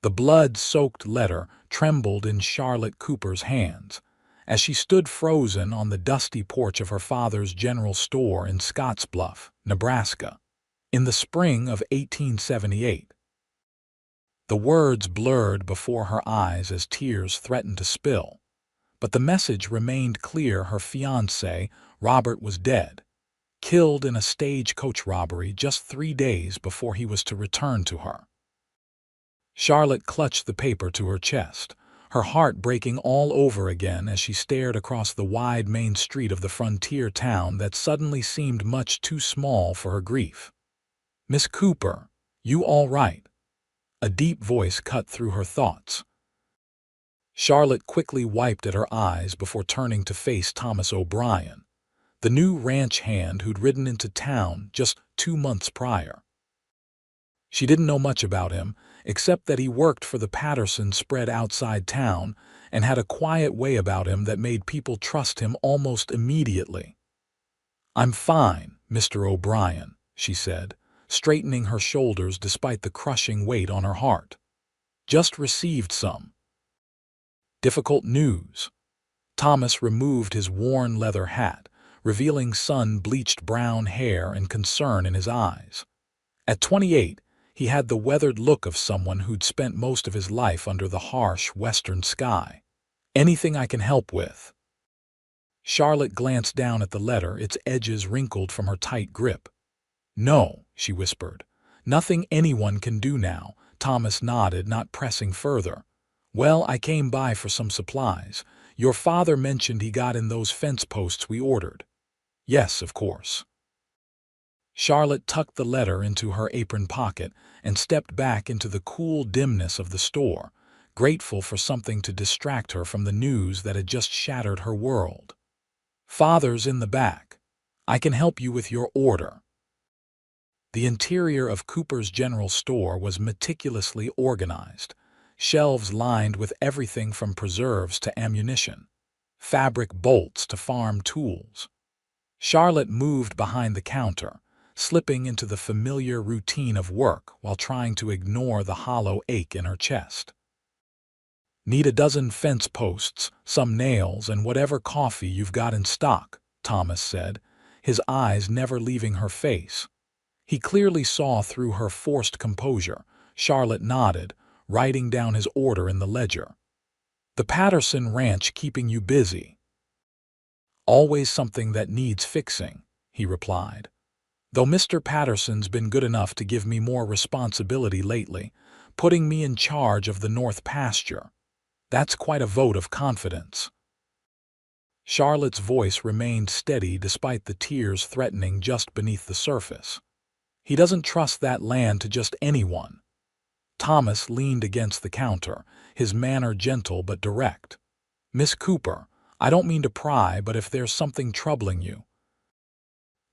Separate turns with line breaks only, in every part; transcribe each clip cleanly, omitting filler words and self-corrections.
The blood-soaked letter trembled in Charlotte Cooper's hands as she stood frozen on the dusty porch of her father's general store in Scottsbluff, Nebraska, in the spring of 1878. The words blurred before her eyes as tears threatened to spill, but the message remained clear. Her fiancé, Robert, was dead, killed in a stagecoach robbery just 3 days before he was to return to her. Charlotte clutched the paper to her chest, her heart breaking all over again as she stared across the wide main street of the frontier town that suddenly seemed much too small for her grief. "Miss Cooper, you all right?" A deep voice cut through her thoughts. Charlotte quickly wiped at her eyes before turning to face Thomas O'Brien, the new ranch hand who'd ridden into town just 2 months prior. She didn't know much about him, except that he worked for the Patterson spread outside town and had a quiet way about him that made people trust him almost immediately. "I'm fine, Mr. O'Brien," she said, straightening her shoulders despite the crushing weight on her heart. "Just received some difficult news." Thomas removed his worn leather hat, revealing sun-bleached brown hair and concern in his eyes. At 28, he had the weathered look of someone who'd spent most of his life under the harsh western sky. "Anything I can help with?" Charlotte glanced down at the letter, its edges wrinkled from her tight grip. "No," she whispered. "Nothing anyone can do now." Thomas nodded, not pressing further. "Well, I came by for some supplies. Your father mentioned he got in those fence posts we ordered." "Yes, of course." Charlotte tucked the letter into her apron pocket and stepped back into the cool dimness of the store, grateful for something to distract her from the news that had just shattered her world. "Father's in the back. I can help you with your order." The interior of Cooper's general store was meticulously organized, shelves lined with everything from preserves to ammunition, fabric bolts to farm tools. Charlotte moved behind the counter, slipping into the familiar routine of work while trying to ignore the hollow ache in her chest. "Need a dozen fence posts, some nails, and whatever coffee you've got in stock," Thomas said, his eyes never leaving her face. He clearly saw through her forced composure. Charlotte nodded, writing down his order in the ledger. "The Patterson Ranch keeping you busy?" "Always something that needs fixing," he replied. "Though Mr. Patterson's been good enough to give me more responsibility lately, putting me in charge of the North Pasture. That's quite a vote of confidence." Charlotte's voice remained steady despite the tears threatening just beneath the surface. "He doesn't trust that land to just anyone." Thomas leaned against the counter, his manner gentle but direct. "Miss Cooper, I don't mean to pry, but if there's something troubling you—"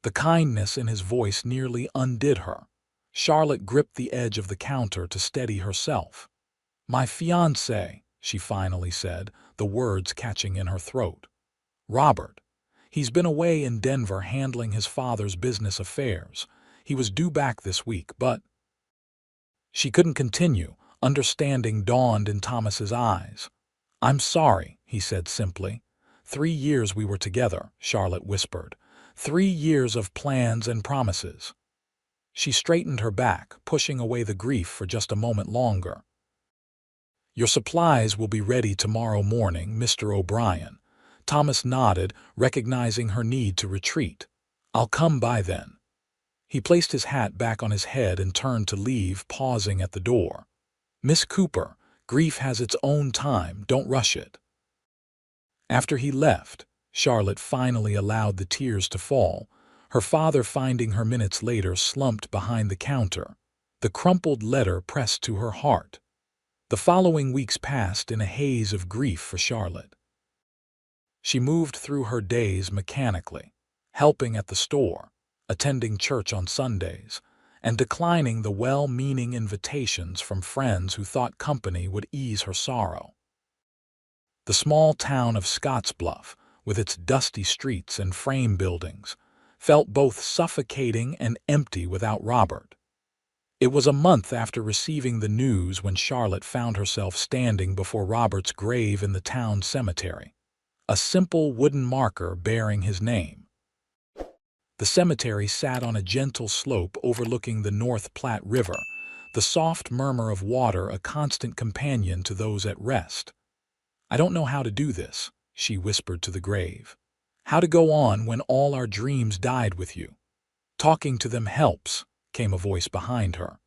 The kindness in his voice nearly undid her. Charlotte gripped the edge of the counter to steady herself. "My fiancé," she finally said, the words catching in her throat. "Robert. He's been away in Denver handling his father's business affairs. He was due back this week, but—" She couldn't continue. Understanding dawned in Thomas's eyes. "I'm sorry," he said simply. 3 years we were together," Charlotte whispered. 3 years of plans and promises." She straightened her back, pushing away the grief for just a moment longer. "Your supplies will be ready tomorrow morning, Mr. O'Brien." Thomas nodded, recognizing her need to retreat. "I'll come by then." He placed his hat back on his head and turned to leave, pausing at the door. "Miss Cooper, grief has its own time, don't rush it." After he left, Charlotte finally allowed the tears to fall, her father finding her minutes later slumped behind the counter, the crumpled letter pressed to her heart. The following weeks passed in a haze of grief for Charlotte. She moved through her days mechanically, helping at the store, attending church on Sundays, and declining the well-meaning invitations from friends who thought company would ease her sorrow. The small town of Scottsbluff, with its dusty streets and frame buildings, felt both suffocating and empty without Robert. It was a month after receiving the news when Charlotte found herself standing before Robert's grave in the town cemetery, a simple wooden marker bearing his name. The cemetery sat on a gentle slope overlooking the North Platte River, the soft murmur of water a constant companion to those at rest. "I don't know how to do this," she whispered to the grave. "How to go on when all our dreams died with you." "Talking to them helps," came a voice behind her.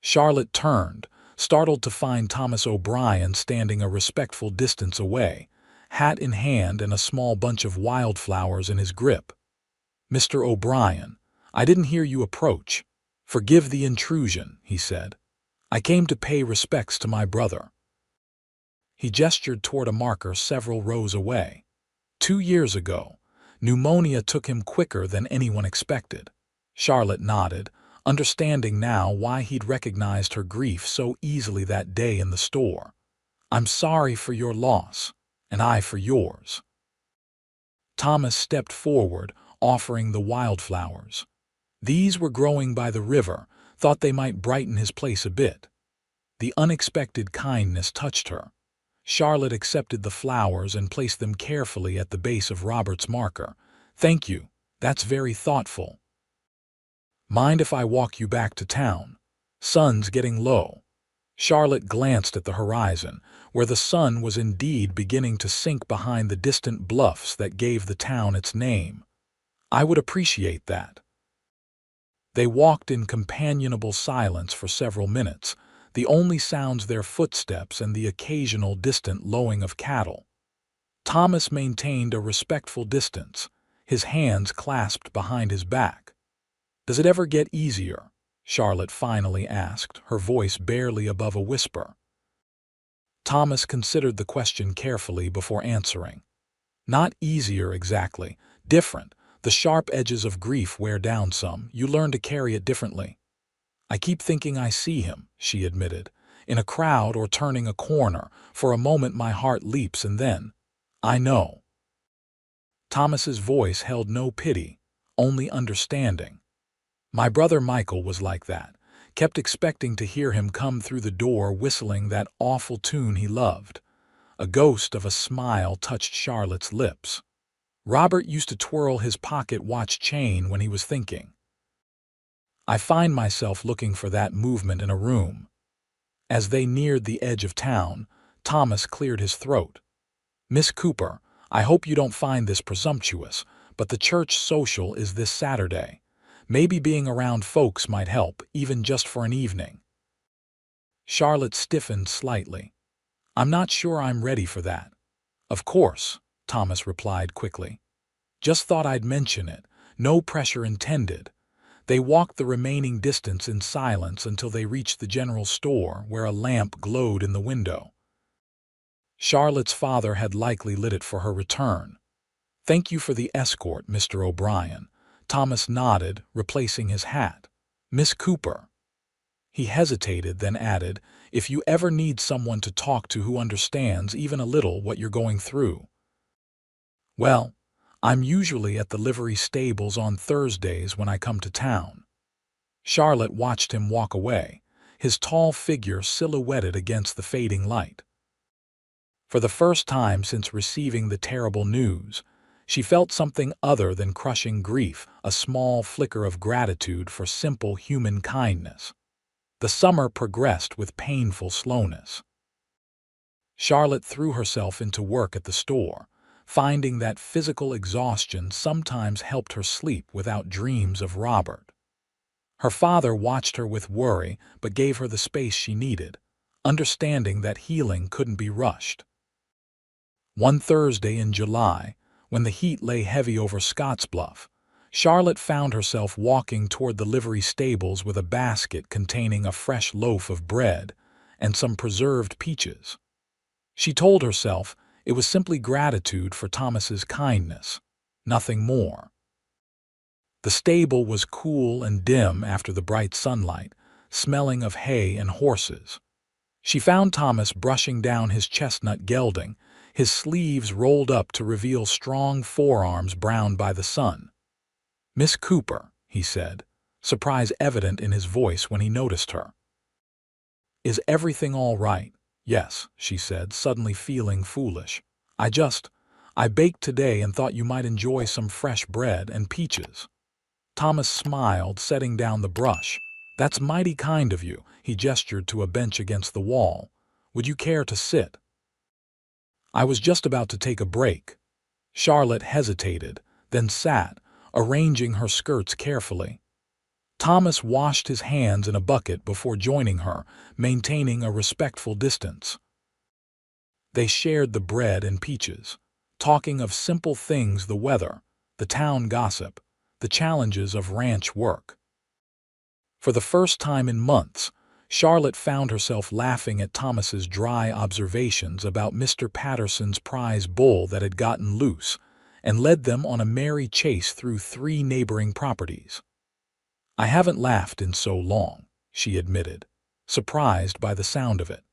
Charlotte turned, startled to find Thomas O'Brien standing a respectful distance away, hat in hand and a small bunch of wildflowers in his grip. "Mr. O'Brien, I didn't hear you approach. Forgive the intrusion," he said. "I came to pay respects to my brother." He gestured toward a marker several rows away. 2 years ago, pneumonia took him quicker than anyone expected. Charlotte nodded, understanding now why he'd recognized her grief so easily that day in the store. "I'm sorry for your loss, and I for yours." Thomas stepped forward, offering the wildflowers. These were growing by the river, thought they might brighten his place a bit. The unexpected kindness touched her. Charlotte accepted the flowers and placed them carefully at the base of Robert's marker. "Thank you, that's very thoughtful. Mind if I walk you back to town? Sun's getting low." Charlotte glanced at the horizon, where the sun was indeed beginning to sink behind the distant bluffs that gave the town its name. "I would appreciate that." They walked in companionable silence for several minutes, the only sounds their footsteps and the occasional distant lowing of cattle. Thomas maintained a respectful distance, his hands clasped behind his back. "Does it ever get easier?" Charlotte finally asked, her voice barely above a whisper. Thomas considered the question carefully before answering. "Not easier exactly, different. The sharp edges of grief wear down some, you learn to carry it differently." "I keep thinking I see him," she admitted. "In a crowd or turning a corner, for a moment my heart leaps and then, I know." Thomas's voice held no pity, only understanding. "My brother Michael was like that, kept expecting to hear him come through the door whistling that awful tune he loved." A ghost of a smile touched Charlotte's lips. "Robert used to twirl his pocket watch chain when he was thinking. I find myself looking for that movement in a room." As they neared the edge of town, Thomas cleared his throat. "Miss Cooper, I hope you don't find this presumptuous, but the church social is this Saturday. Maybe being around folks might help, even just for an evening." Charlotte stiffened slightly. "I'm not sure I'm ready for that." "Of course," Thomas replied quickly. "Just thought I'd mention it. No pressure intended." They walked the remaining distance in silence until they reached the general store, where a lamp glowed in the window. Charlotte's father had likely lit it for her return. "Thank you for the escort, Mr. O'Brien." Thomas nodded, replacing his hat. "Miss Cooper." He hesitated, then added, "If you ever need someone to talk to who understands even a little what you're going through." "Well, I'm usually at the livery stables on Thursdays when I come to town." Charlotte watched him walk away, his tall figure silhouetted against the fading light. For the first time since receiving the terrible news, she felt something other than crushing grief, a small flicker of gratitude for simple human kindness. The summer progressed with painful slowness. Charlotte threw herself into work at the store, finding that physical exhaustion sometimes helped her sleep without dreams of Robert. Her father watched her with worry but gave her the space she needed, understanding that healing couldn't be rushed. One Thursday in July, when the heat lay heavy over Scottsbluff, Charlotte found herself walking toward the livery stables with a basket containing a fresh loaf of bread and some preserved peaches. She told herself it was simply gratitude for Thomas's kindness, nothing more. The stable was cool and dim after the bright sunlight, smelling of hay and horses. She found Thomas brushing down his chestnut gelding, his sleeves rolled up to reveal strong forearms browned by the sun. "Miss Cooper," he said, surprise evident in his voice when he noticed her. "Is everything all right?" "Yes," she said, suddenly feeling foolish. I baked today and thought you might enjoy some fresh bread and peaches." Thomas smiled, setting down the brush. "That's mighty kind of you." He gestured to a bench against the wall. "Would you care to sit?" "I was just about to take a break." Charlotte hesitated, then sat, arranging her skirts carefully. Thomas washed his hands in a bucket before joining her, maintaining a respectful distance. They shared the bread and peaches, talking of simple things: the weather, the town gossip, the challenges of ranch work. For the first time in months, Charlotte found herself laughing at Thomas's dry observations about Mr. Patterson's prize bull that had gotten loose and led them on a merry chase through 3 neighboring properties. "I haven't laughed in so long," she admitted, surprised by the sound of it.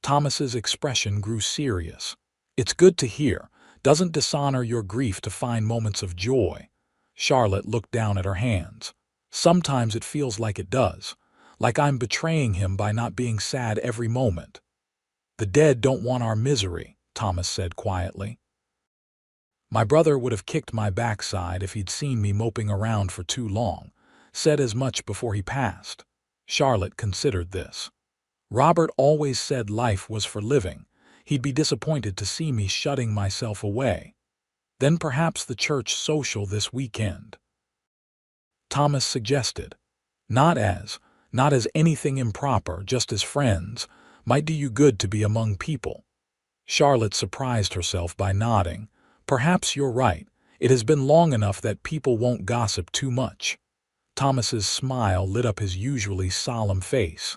Thomas's expression grew serious. "It's good to hear. Doesn't dishonor your grief to find moments of joy." Charlotte looked down at her hands. "Sometimes it feels like it does, like I'm betraying him by not being sad every moment." "The dead don't want our misery," Thomas said quietly. "My brother would have kicked my backside if he'd seen me moping around for too long. Said as much before he passed." Charlotte considered this. "Robert always said life was for living. He'd be disappointed to see me shutting myself away." "Then perhaps the church social this weekend," Thomas suggested. Not as anything improper, just as friends. Might do you good to be among people." Charlotte surprised herself by nodding. "Perhaps you're right. It has been long enough that people won't gossip too much." Thomas's smile lit up his usually solemn face.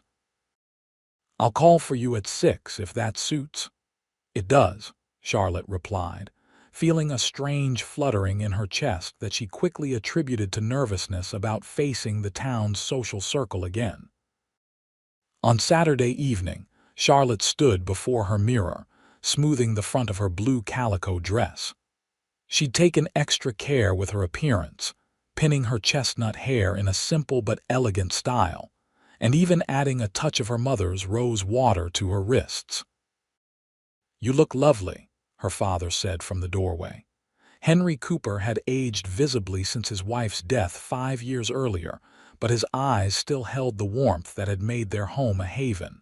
"I'll call for you at 6 if that suits." "It does," Charlotte replied, feeling a strange fluttering in her chest that she quickly attributed to nervousness about facing the town's social circle again. On Saturday evening, Charlotte stood before her mirror, smoothing the front of her blue calico dress. She'd taken extra care with her appearance, pinning her chestnut hair in a simple but elegant style, and even adding a touch of her mother's rose water to her wrists. "You look lovely," her father said from the doorway. Henry Cooper had aged visibly since his wife's death 5 years earlier, but his eyes still held the warmth that had made their home a haven.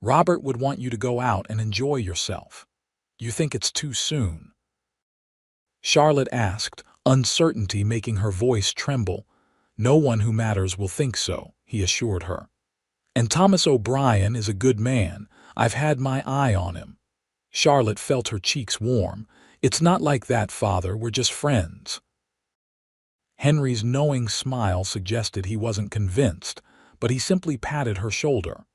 "Robert would want you to go out and enjoy yourself. You think it's too soon?" Charlotte asked, uncertainty making her voice tremble. "No one who matters will think so," he assured her. "And Thomas O'Brien is a good man. I've had my eye on him." Charlotte felt her cheeks warm. "It's not like that, Father. We're just friends." Henry's knowing smile suggested he wasn't convinced, but he simply patted her shoulder.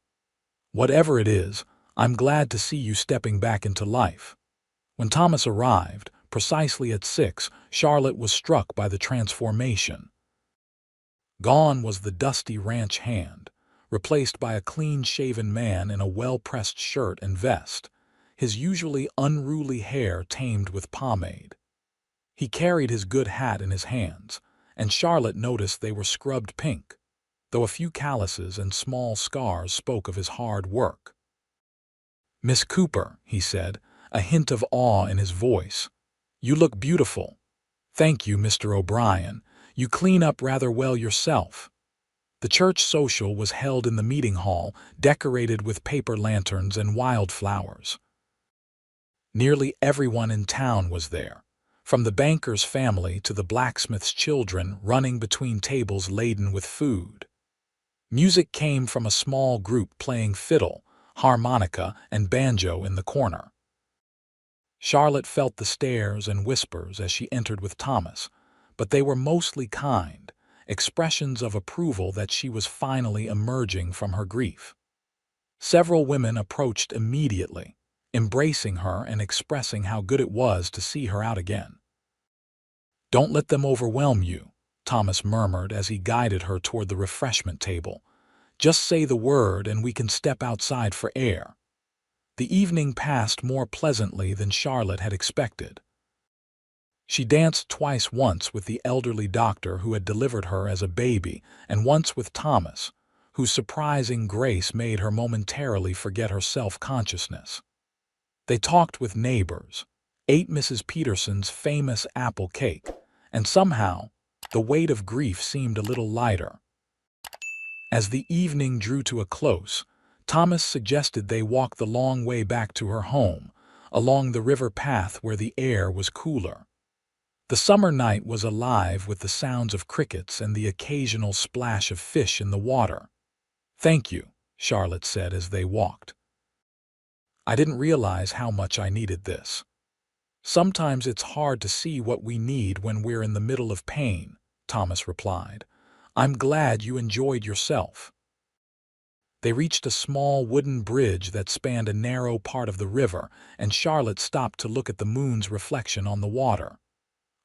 "Whatever it is, I'm glad to see you stepping back into life." When Thomas arrived, precisely at 6, Charlotte was struck by the transformation. Gone was the dusty ranch hand, replaced by a clean-shaven man in a well-pressed shirt and vest, his usually unruly hair tamed with pomade. He carried his good hat in his hands, and Charlotte noticed they were scrubbed pink, though a few calluses and small scars spoke of his hard work. "Miss Cooper," he said, a hint of awe in his voice. "You look beautiful." "Thank you, Mr. O'Brien. You clean up rather well yourself." The church social was held in the meeting hall, decorated with paper lanterns and wildflowers. Nearly everyone in town was there, from the banker's family to the blacksmith's children running between tables laden with food. Music came from a small group playing fiddle, harmonica, and banjo in the corner. Charlotte felt the stares and whispers as she entered with Thomas, but they were mostly kind, expressions of approval that she was finally emerging from her grief. Several women approached immediately, embracing her and expressing how good it was to see her out again. "Don't let them overwhelm you," Thomas murmured as he guided her toward the refreshment table. "Just say the word and we can step outside for air." The evening passed more pleasantly than Charlotte had expected. She danced twice, once with the elderly doctor who had delivered her as a baby, and once with Thomas, whose surprising grace made her momentarily forget her self-consciousness. They talked with neighbors, ate Mrs. Peterson's famous apple cake, and somehow, the weight of grief seemed a little lighter. As the evening drew to a close, Thomas suggested they walk the long way back to her home, along the river path where the air was cooler. The summer night was alive with the sounds of crickets and the occasional splash of fish in the water. "Thank you," Charlotte said as they walked. "I didn't realize how much I needed this. Sometimes it's hard to see what we need when we're in the middle of pain," Thomas replied. "I'm glad you enjoyed yourself." They reached a small wooden bridge that spanned a narrow part of the river, and Charlotte stopped to look at the moon's reflection on the water.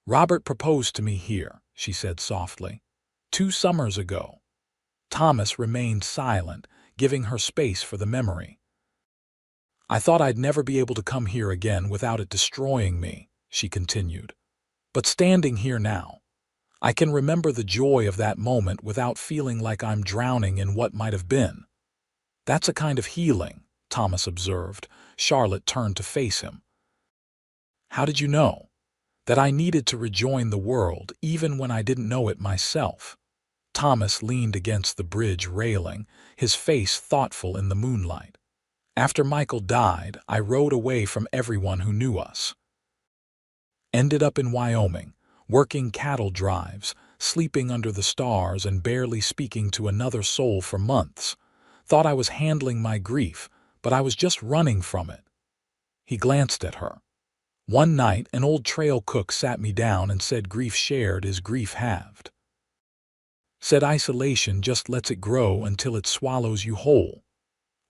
"Robert proposed to me here," she said softly, "2 summers ago." Thomas remained silent, giving her space for the memory. "I thought I'd never be able to come here again without it destroying me," she continued. "But standing here now, I can remember the joy of that moment without feeling like I'm drowning in what might have been." "That's a kind of healing," Thomas observed. Charlotte turned to face him. "How did you know?" "That I needed to rejoin the world, even when I didn't know it myself." Thomas leaned against the bridge railing, his face thoughtful in the moonlight. "After Michael died, I rode away from everyone who knew us. Ended up in Wyoming, working cattle drives, sleeping under the stars and barely speaking to another soul for months. Thought I was handling my grief, but I was just running from it." He glanced at her. "One night, an old trail cook sat me down and said grief shared is grief halved. Said isolation just lets it grow until it swallows you whole."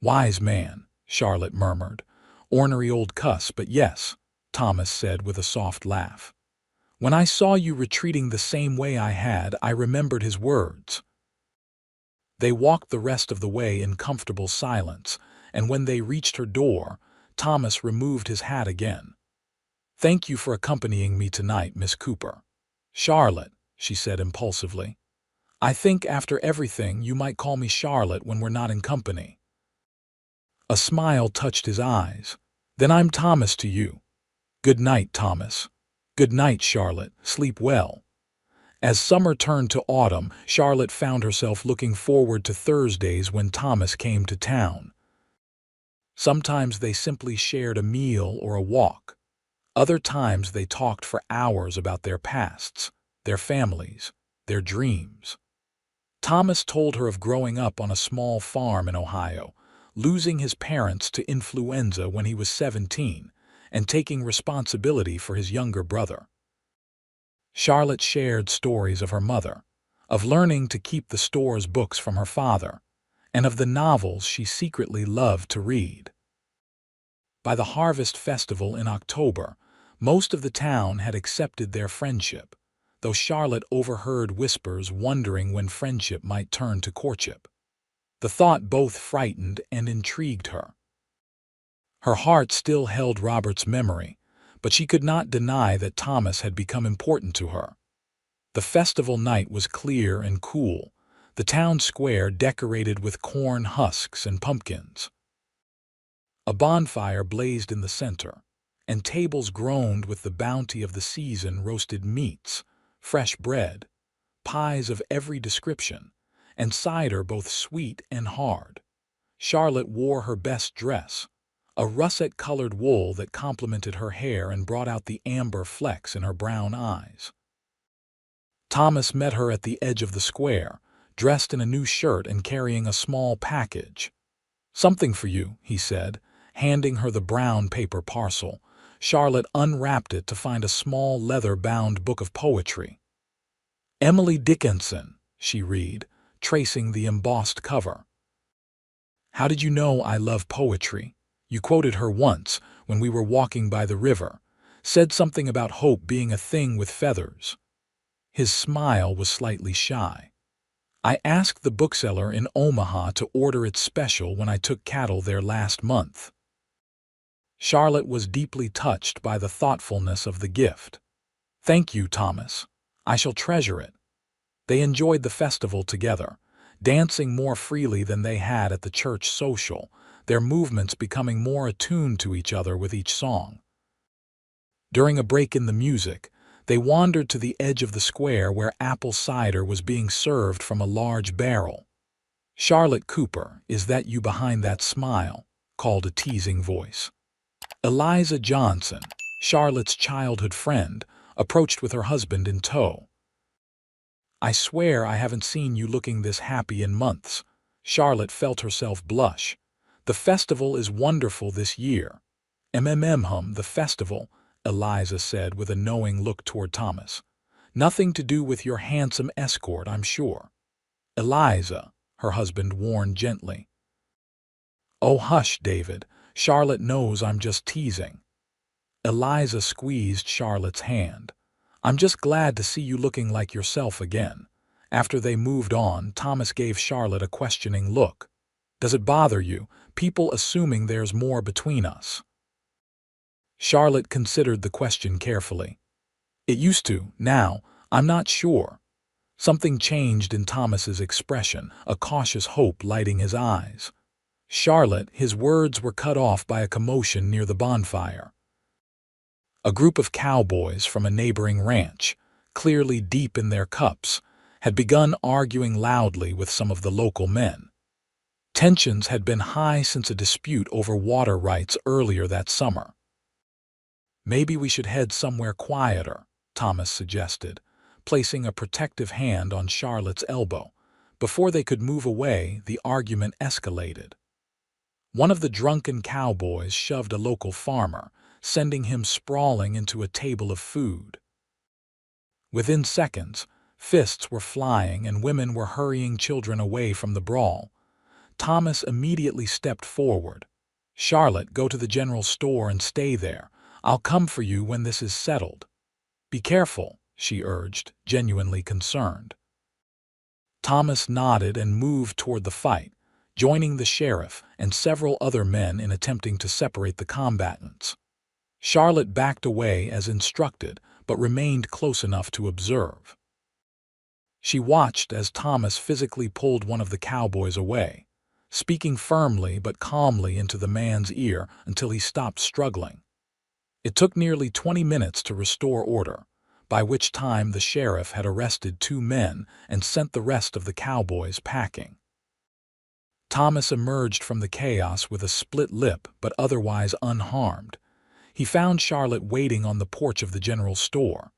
"Wise man," Charlotte murmured. "Ornery old cuss, but yes," Thomas said with a soft laugh. "When I saw you retreating the same way I had, I remembered his words." They walked the rest of the way in comfortable silence, and when they reached her door, Thomas removed his hat again. "Thank you for accompanying me tonight, Miss Cooper." "Charlotte," she said impulsively. "I think after everything you might call me Charlotte when we're not in company." A smile touched his eyes. "Then I'm Thomas to you." "Good night, Thomas." "Good night, Charlotte. Sleep well." As summer turned to autumn, Charlotte found herself looking forward to Thursdays when Thomas came to town. Sometimes they simply shared a meal or a walk. Other times they talked for hours about their pasts, their families, their dreams. Thomas told her of growing up on a small farm in Ohio, losing his parents to influenza when he was 17, and taking responsibility for his younger brother. Charlotte shared stories of her mother, of learning to keep the store's books from her father, and of the novels she secretly loved to read. By the Harvest Festival in October, most of the town had accepted their friendship, though Charlotte overheard whispers wondering when friendship might turn to courtship. The thought both frightened and intrigued her. Her heart still held Robert's memory, but she could not deny that Thomas had become important to her. The festival night was clear and cool, the town square decorated with corn husks and pumpkins. A bonfire blazed in the center, and tables groaned with the bounty of the season: roasted meats, fresh bread, pies of every description, and cider both sweet and hard. Charlotte wore her best dress, a russet-colored wool that complemented her hair and brought out the amber flecks in her brown eyes. Thomas met her at the edge of the square, dressed in a new shirt and carrying a small package. "Something for you," he said, handing her the brown paper parcel. Charlotte unwrapped it to find a small leather-bound book of poetry. "Emily Dickinson," she read, tracing the embossed cover. "How did you know I love poetry? You quoted her once when we were walking by the river, said something about hope being a thing with feathers." His smile was slightly shy. "I asked the bookseller in Omaha to order it special when I took cattle there last month." Charlotte was deeply touched by the thoughtfulness of the gift. Thank you, Thomas. I shall treasure it. They enjoyed the festival together, dancing more freely than they had at the church social, their movements becoming more attuned to each other with each song. During a break in the music, they wandered to the edge of the square where apple cider was being served from a large barrel. "Charlotte Cooper, is that you behind that smile?" called a teasing voice. Eliza Johnson, Charlotte's childhood friend, approached with her husband in tow. "I swear I haven't seen you looking this happy in months." Charlotte felt herself blush. "The festival is wonderful this year." The festival," Eliza said with a knowing look toward Thomas. "Nothing to do with your handsome escort, I'm sure." "Eliza," her husband warned gently. "Oh, hush, David. Charlotte knows I'm just teasing." Eliza squeezed Charlotte's hand. "I'm just glad to see you looking like yourself again." After they moved on, Thomas gave Charlotte a questioning look. "Does it bother you, people assuming there's more between us?" Charlotte considered the question carefully. "It used to. Now, I'm not sure." Something changed in Thomas's expression, a cautious hope lighting his eyes. "Charlotte," his words were cut off by a commotion near the bonfire. A group of cowboys from a neighboring ranch, clearly deep in their cups, had begun arguing loudly with some of the local men. Tensions had been high since a dispute over water rights earlier that summer. "Maybe we should head somewhere quieter," Thomas suggested, placing a protective hand on Charlotte's elbow. Before they could move away, the argument escalated. One of the drunken cowboys shoved a local farmer, sending him sprawling into a table of food. Within seconds, fists were flying and women were hurrying children away from the brawl. Thomas immediately stepped forward. "Charlotte, go to the general store and stay there. I'll come for you when this is settled." "Be careful," she urged, genuinely concerned. Thomas nodded and moved toward the fight, joining the sheriff and several other men in attempting to separate the combatants. Charlotte backed away as instructed, but remained close enough to observe. She watched as Thomas physically pulled one of the cowboys away, speaking firmly but calmly into the man's ear until he stopped struggling. It took nearly 20 minutes to restore order, by which time the sheriff had arrested 2 men and sent the rest of the cowboys packing. Thomas emerged from the chaos with a split lip but otherwise unharmed. He found Charlotte waiting on the porch of the general store.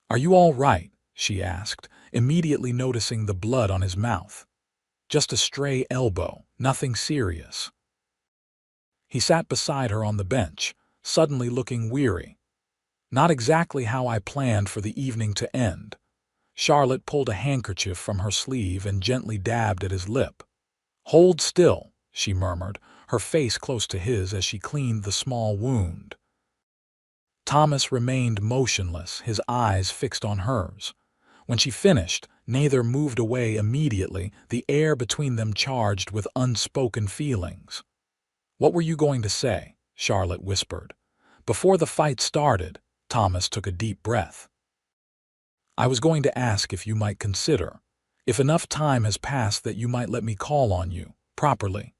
"Are you all right?" she asked, immediately noticing the blood on his mouth. "Just a stray elbow, nothing serious." He sat beside her on the bench, suddenly looking weary. "Not exactly how I planned for the evening to end." Charlotte pulled a handkerchief from her sleeve and gently dabbed at his lip. "Hold still," she murmured, her face close to his as she cleaned the small wound. Thomas remained motionless, his eyes fixed on hers. When she finished, neither moved away immediately, the air between them charged with unspoken feelings. "What were you going to say?" Charlotte whispered. Before the fight started, Thomas took a deep breath. "I was going to ask if you might consider, if enough time has passed that you might let me call on you, properly."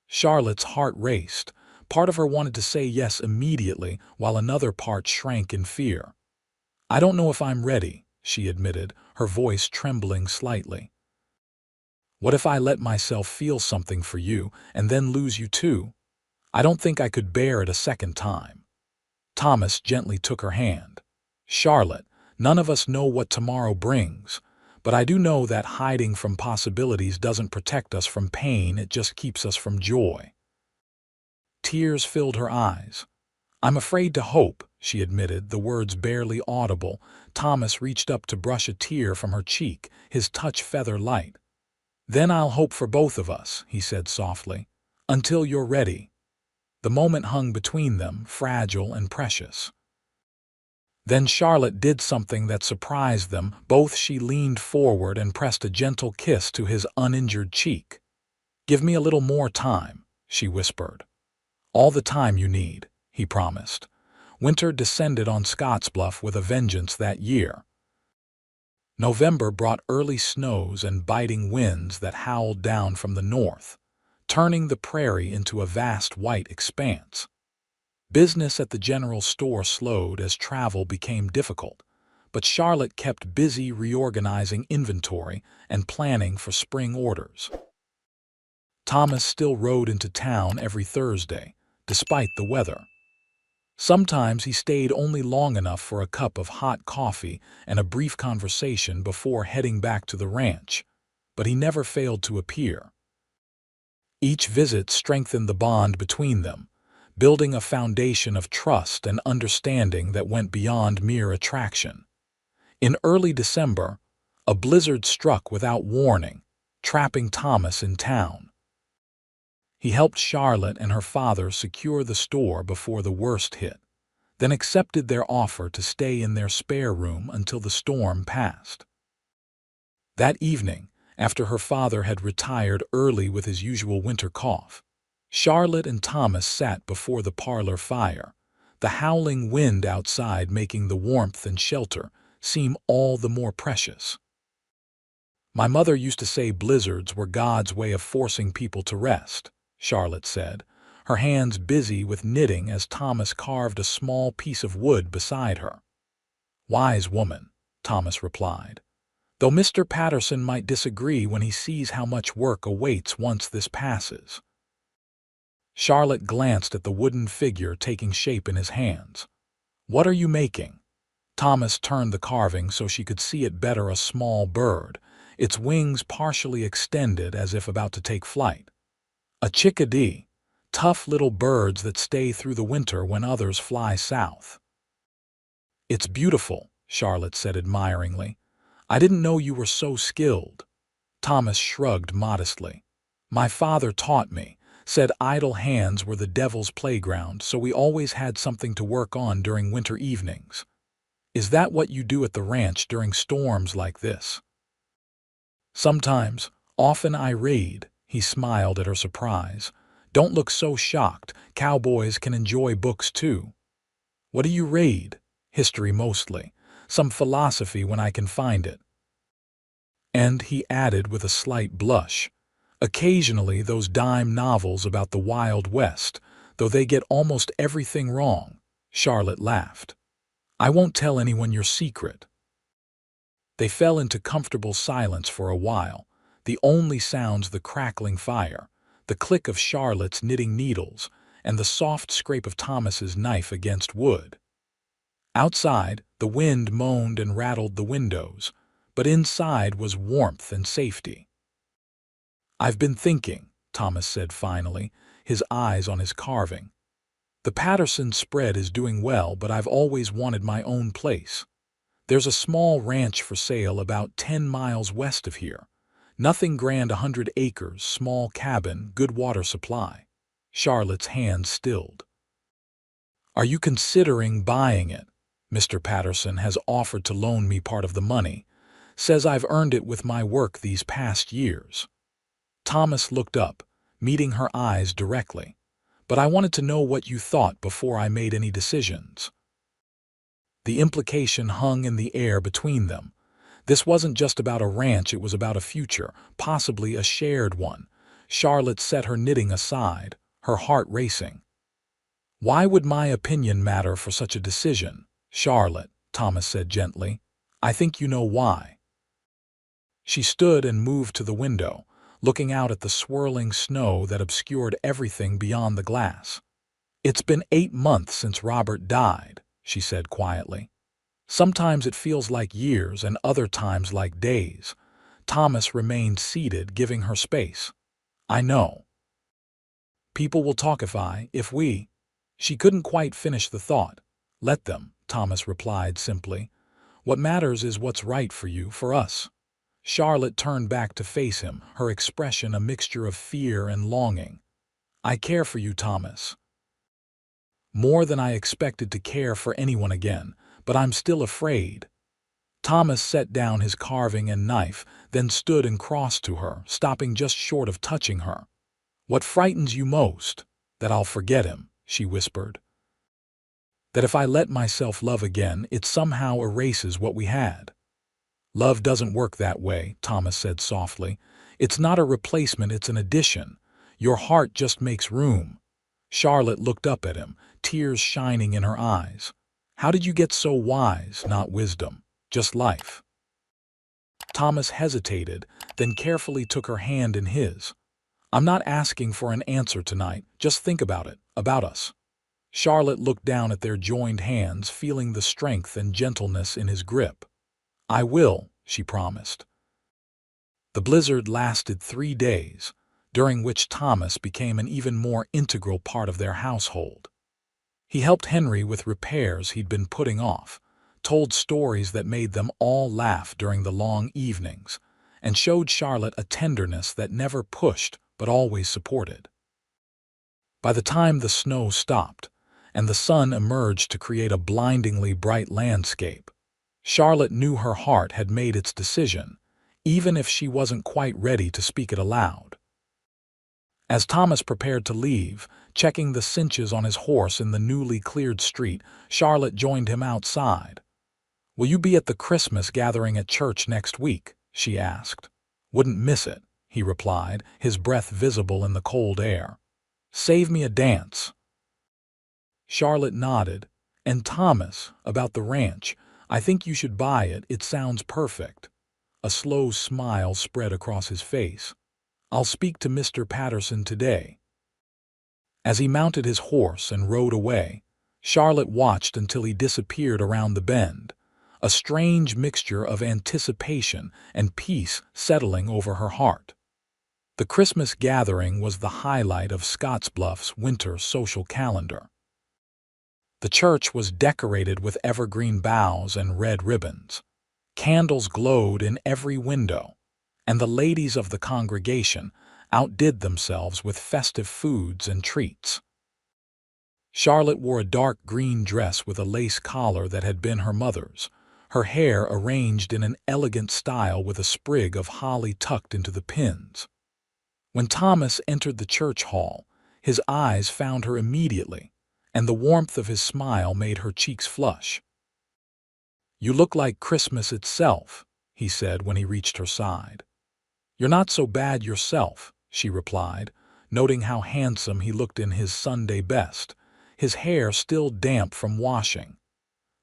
Charlotte's heart raced. Part of her wanted to say yes immediately, while another part shrank in fear. "I don't know if I'm ready," she admitted, her voice trembling slightly. "What if I let myself feel something for you and then lose you too? I don't think I could bear it a second time." Thomas gently took her hand. "Charlotte, none of us know what tomorrow brings, but I do know that hiding from possibilities doesn't protect us from pain, it just keeps us from joy." Tears filled her eyes. "I'm afraid to hope," she admitted, the words barely audible. Thomas reached up to brush a tear from her cheek, his touch feather light. "Then I'll hope for both of us," he said softly, "until you're ready." The moment hung between them, fragile and precious. Then Charlotte did something that surprised them both. She leaned forward and pressed a gentle kiss to his uninjured cheek. "Give me a little more time," she whispered. "All the time you need," he promised. Winter descended on Scottsbluff with a vengeance that year. November brought early snows and biting winds that howled down from the north, turning the prairie into a vast white expanse. Business at the general store slowed as travel became difficult, but Charlotte kept busy reorganizing inventory and planning for spring orders. Thomas still rode into town every Thursday, despite the weather. Sometimes he stayed only long enough for a cup of hot coffee and a brief conversation before heading back to the ranch, but he never failed to appear. Each visit strengthened the bond between them, building a foundation of trust and understanding that went beyond mere attraction. In early December, a blizzard struck without warning, trapping Thomas in town. He helped Charlotte and her father secure the store before the worst hit, then accepted their offer to stay in their spare room until the storm passed. That evening, after her father had retired early with his usual winter cough, Charlotte and Thomas sat before the parlor fire, the howling wind outside making the warmth and shelter seem all the more precious. "My mother used to say blizzards were God's way of forcing people to rest," Charlotte said, her hands busy with knitting as Thomas carved a small piece of wood beside her. "Wise woman," Thomas replied, "though Mr. Patterson might disagree when he sees how much work awaits once this passes." Charlotte glanced at the wooden figure taking shape in his hands. "What are you making?" Thomas turned the carving so she could see it better. A small bird, its wings partially extended as if about to take flight. "A chickadee, tough little birds that stay through the winter when others fly south." "It's beautiful," Charlotte said admiringly. "I didn't know you were so skilled." Thomas shrugged modestly. "My father taught me, said idle hands were the devil's playground, so we always had something to work on during winter evenings." "Is that what you do at the ranch during storms like this?" "Sometimes. Often I read." He smiled at her surprise. "Don't look so shocked. Cowboys can enjoy books too." "What do you read?" "History mostly. Some philosophy when I can find it." And he added with a slight blush, "Occasionally those dime novels about the Wild West, though they get almost everything wrong." Charlotte laughed. "I won't tell anyone your secret." They fell into comfortable silence for a while, the only sounds the crackling fire, the click of Charlotte's knitting needles, and the soft scrape of Thomas's knife against wood. Outside, the wind moaned and rattled the windows, but inside was warmth and safety. "I've been thinking," Thomas said finally, his eyes on his carving. "The Patterson spread is doing well, but I've always wanted my own place. There's a small ranch for sale about 10 miles west of here. Nothing grand, 100 acres, small cabin, good water supply." Charlotte's hands stilled. "Are you considering buying it? Mr. Patterson has offered to loan me part of the money. Says I've earned it with my work these past years." Thomas looked up, meeting her eyes directly. "But I wanted to know what you thought before I made any decisions." The implication hung in the air between them. This wasn't just about a ranch, it was about a future, possibly a shared one. Charlotte set her knitting aside, her heart racing. "Why would my opinion matter for such a decision, Charlotte?" Thomas said gently. "I think you know why." She stood and moved to the window, looking out at the swirling snow that obscured everything beyond the glass. "It's been 8 months since Robert died," she said quietly. "Sometimes it feels like years and other times like days." Thomas remained seated, giving her space. "I know. People will talk if we—" She couldn't quite finish the thought. "Let them," Thomas replied simply. "What matters is what's right for you, for us." Charlotte turned back to face him, her expression a mixture of fear and longing. "I care for you, Thomas. More than I expected to care for anyone again, but I'm still afraid." Thomas set down his carving and knife, then stood and crossed to her, stopping just short of touching her. "What frightens you most?" "That I'll forget him," she whispered. That if I let myself love again, it somehow erases what we had. Love doesn't work that way, Thomas said softly. It's not a replacement, it's an addition. Your heart just makes room. Charlotte looked up at him, tears shining in her eyes. How did you get so wise? Not wisdom, just life. Thomas hesitated, then carefully took her hand in his. I'm not asking for an answer tonight, just think about it, about us. Charlotte looked down at their joined hands, feeling the strength and gentleness in his grip. I will, she promised. The blizzard lasted 3 days, during which Thomas became an even more integral part of their household. He helped Henry with repairs he'd been putting off, told stories that made them all laugh during the long evenings, and showed Charlotte a tenderness that never pushed but always supported. By the time the snow stopped, and the sun emerged to create a blindingly bright landscape, Charlotte knew her heart had made its decision, even if she wasn't quite ready to speak it aloud. As Thomas prepared to leave, checking the cinches on his horse in the newly cleared street, Charlotte joined him outside. Will you be at the Christmas gathering at church next week? She asked. Wouldn't miss it, he replied, his breath visible in the cold air. Save me a dance. Charlotte nodded. And Thomas, about the ranch, I think you should buy it, it sounds perfect. A slow smile spread across his face. I'll speak to Mr. Patterson today. As he mounted his horse and rode away, Charlotte watched until he disappeared around the bend, a strange mixture of anticipation and peace settling over her heart. The Christmas gathering was the highlight of Scottsbluff's winter social calendar. The church was decorated with evergreen boughs and red ribbons. Candles glowed in every window, and the ladies of the congregation outdid themselves with festive foods and treats. Charlotte wore a dark green dress with a lace collar that had been her mother's, her hair arranged in an elegant style with a sprig of holly tucked into the pins. When Thomas entered the church hall, his eyes found her immediately, and the warmth of his smile made her cheeks flush. You look like Christmas itself, he said when he reached her side. You're not so bad yourself, she replied, noting how handsome he looked in his Sunday best, his hair still damp from washing.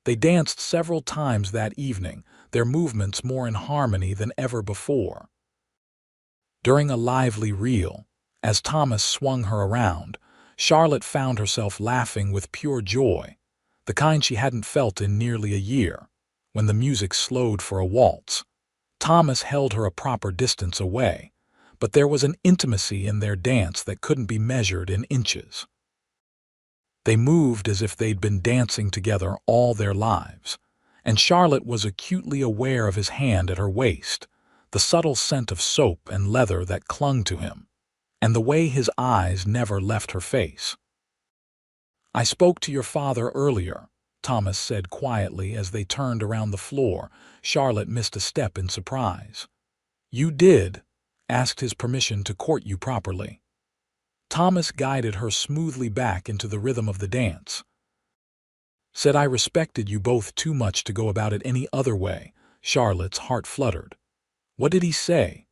They danced several times that evening, their movements more in harmony than ever before. During a lively reel, as Thomas swung her around, Charlotte found herself laughing with pure joy, the kind she hadn't felt in nearly a year. When the music slowed for a waltz, Thomas held her a proper distance away, but there was an intimacy in their dance that couldn't be measured in inches. They moved as if they'd been dancing together all their lives, and Charlotte was acutely aware of his hand at her waist, the subtle scent of soap and leather that clung to him, and the way his eyes never left her face. I spoke to your father earlier, Thomas said quietly as they turned around the floor. Charlotte missed a step in surprise. You did? Asked his permission to court you properly. Thomas guided her smoothly back into the rhythm of the dance. Said I respected you both too much to go about it any other way. Charlotte's heart fluttered. What did he say?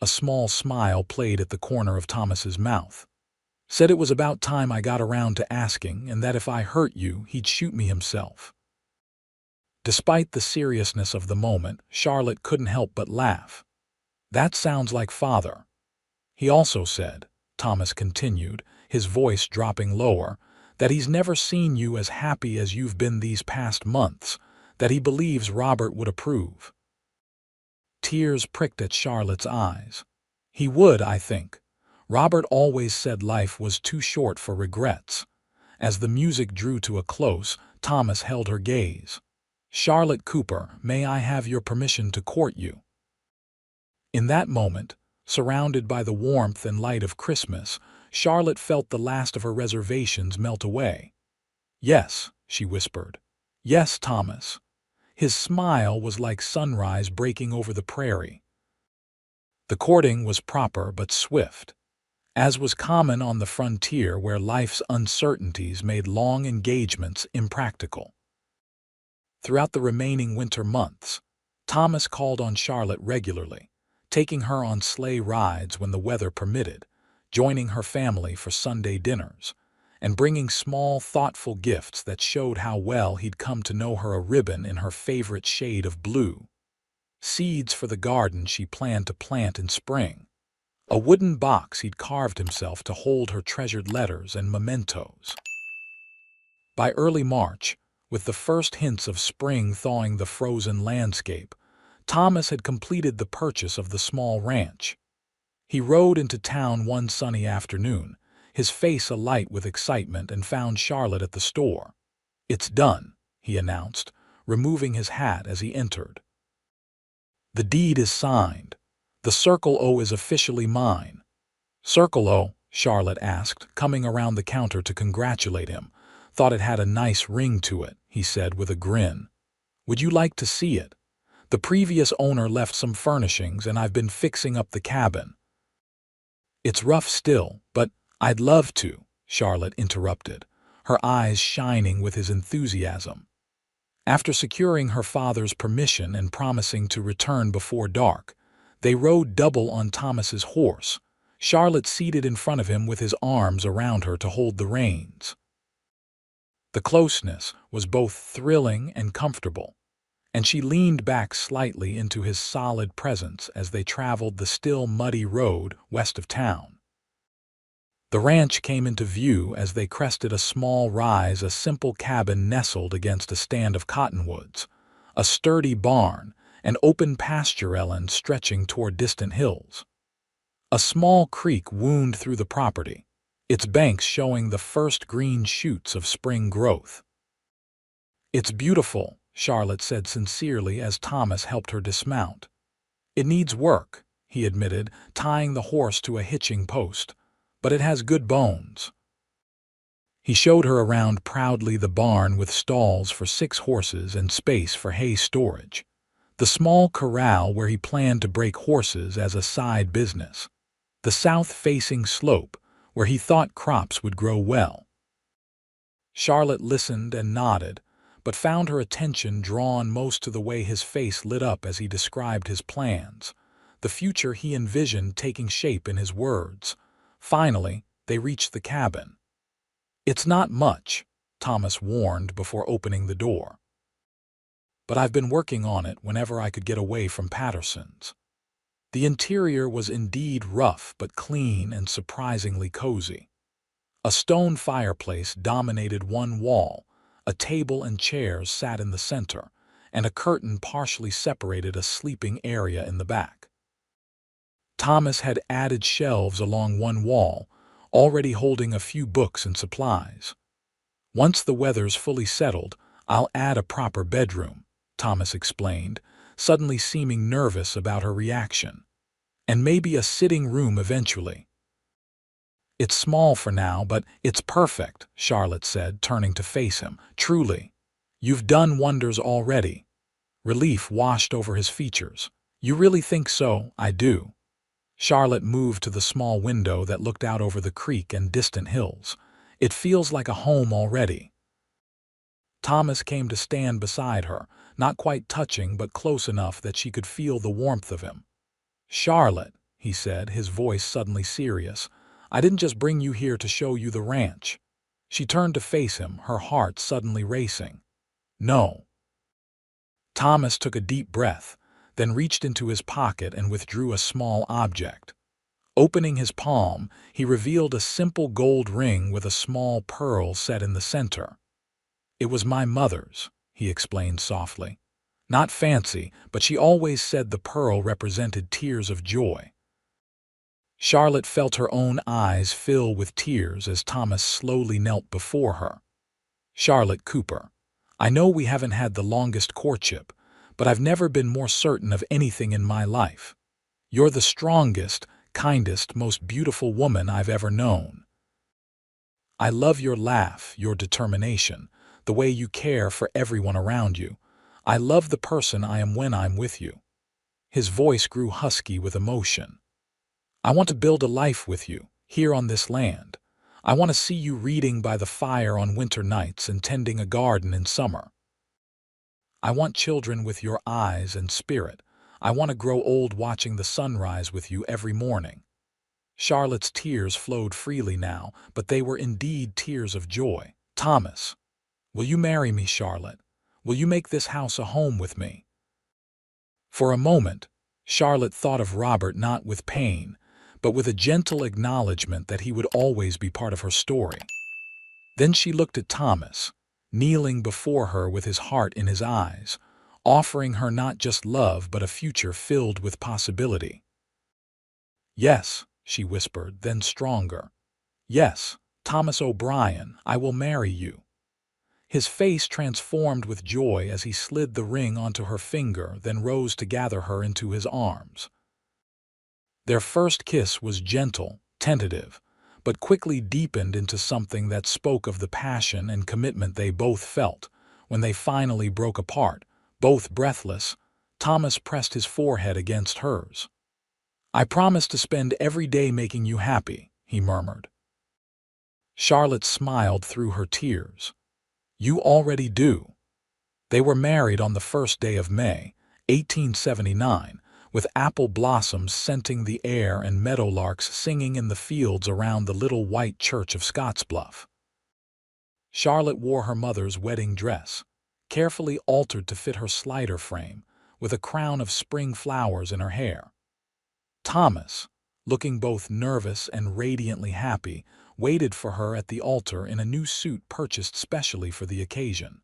A small smile played at the corner of Thomas's mouth. Said it was about time I got around to asking, and that if I hurt you, he'd shoot me himself. Despite the seriousness of the moment, Charlotte couldn't help but laugh. That sounds like father. He also said, Thomas continued, his voice dropping lower, that he's never seen you as happy as you've been these past months, that he believes Robert would approve. Tears pricked at Charlotte's eyes. He would, I think. Robert always said life was too short for regrets. As the music drew to a close, Thomas held her gaze. Charlotte Cooper, may I have your permission to court you? In that moment, surrounded by the warmth and light of Christmas, Charlotte felt the last of her reservations melt away. Yes, she whispered. Yes, Thomas. His smile was like sunrise breaking over the prairie. The courting was proper but swift. as was common on the frontier where life's uncertainties made long engagements impractical. Throughout the remaining winter months, Thomas called on Charlotte regularly, taking her on sleigh rides when the weather permitted, joining her family for Sunday dinners, and bringing small, thoughtful gifts that showed how well he'd come to know her: a ribbon in her favorite shade of blue, seeds for the garden she planned to plant in spring, a wooden box he'd carved himself to hold her treasured letters and mementos. By early March, with the first hints of spring thawing the frozen landscape, Thomas had completed the purchase of the small ranch. He rode into town one sunny afternoon, his face alight with excitement, and found Charlotte at the store. "It's done," he announced, removing his hat as he entered. "The deed is signed. The Circle O is officially mine." "Circle O?" Charlotte asked, coming around the counter to congratulate him. "Thought it had a nice ring to it," he said with a grin. "Would you like to see it? The previous owner left some furnishings and I've been fixing up the cabin." "It's rough still, but I'd love to," Charlotte interrupted, her eyes shining with his enthusiasm. After securing her father's permission and promising to return before dark, they rode double on Thomas's horse, Charlotte seated in front of him with his arms around her to hold the reins. The closeness was both thrilling and comfortable, and she leaned back slightly into his solid presence as they traveled the still muddy road west of town. The ranch came into view as they crested a small rise, a simple cabin nestled against a stand of cottonwoods, a sturdy barn, and open pasture land stretching toward distant hills. A small creek wound through the property, its banks showing the first green shoots of spring growth. "It's beautiful," Charlotte said sincerely as Thomas helped her dismount. "It needs work," he admitted, tying the horse to a hitching post, "but it has good bones." He showed her around proudly, the barn with stalls for 6 horses and space for hay storage, the small corral where he planned to break horses as a side business, the south-facing slope where he thought crops would grow well. Charlotte listened and nodded, but found her attention drawn most to the way his face lit up as he described his plans, the future he envisioned taking shape in his words. Finally, they reached the cabin. "It's not much," Thomas warned before opening the door. "But I've been working on it whenever I could get away from Patterson's." The interior was indeed rough but clean and surprisingly cozy. A stone fireplace dominated one wall, a table and chairs sat in the center, and a curtain partially separated a sleeping area in the back. Thomas had added shelves along one wall, already holding a few books and supplies. "Once the weather's fully settled, I'll add a proper bedroom," Thomas explained, suddenly seeming nervous about her reaction. "And maybe a sitting room eventually." "It's small for now, but it's perfect," Charlotte said, turning to face him. "Truly, you've done wonders already." Relief washed over his features. "You really think so?" "I do." Charlotte moved to the small window that looked out over the creek and distant hills. "It feels like a home already." Thomas came to stand beside her, not quite touching but close enough that she could feel the warmth of him. "Charlotte," he said, his voice suddenly serious, "I didn't just bring you here to show you the ranch." She turned to face him, her heart suddenly racing. "No." Thomas took a deep breath, then reached into his pocket and withdrew a small object. Opening his palm, he revealed a simple gold ring with a small pearl set in the center. "It was my mother's," he explained softly. "Not fancy, but she always said the pearl represented tears of joy." Charlotte felt her own eyes fill with tears as Thomas slowly knelt before her. "Charlotte Cooper, I know we haven't had the longest courtship, but I've never been more certain of anything in my life. You're the strongest, kindest, most beautiful woman I've ever known. I love your laugh, your determination, the way you care for everyone around you. I love the person I am when I'm with you." His voice grew husky with emotion. "I want to build a life with you," here on this land. I want to see you reading by the fire on winter nights and tending a garden in summer. I want children with your eyes and spirit. I want to grow old watching the sunrise with you every morning." Charlotte's tears flowed freely now, but they were indeed tears of joy. "Thomas, will you marry me, Charlotte? Will you make this house a home with me?" For a moment, Charlotte thought of Robert not with pain, but with a gentle acknowledgement that he would always be part of her story. Then she looked at Thomas, kneeling before her with his heart in his eyes, offering her not just love but a future filled with possibility. "Yes," she whispered, then stronger. "Yes, Thomas O'Brien, I will marry you." His face transformed with joy as he slid the ring onto her finger, then rose to gather her into his arms. Their first kiss was gentle, tentative, but quickly deepened into something that spoke of the passion and commitment they both felt. When they finally broke apart, both breathless, Thomas pressed his forehead against hers. "I promise to spend every day making you happy," he murmured. Charlotte smiled through her tears. "You already do." They were married on the first day of May, 1879, with apple blossoms scenting the air and meadowlarks singing in the fields around the little white church of Scottsbluff. Charlotte wore her mother's wedding dress, carefully altered to fit her slider frame, with a crown of spring flowers in her hair. Thomas, looking both nervous and radiantly happy, waited for her at the altar in a new suit purchased specially for the occasion.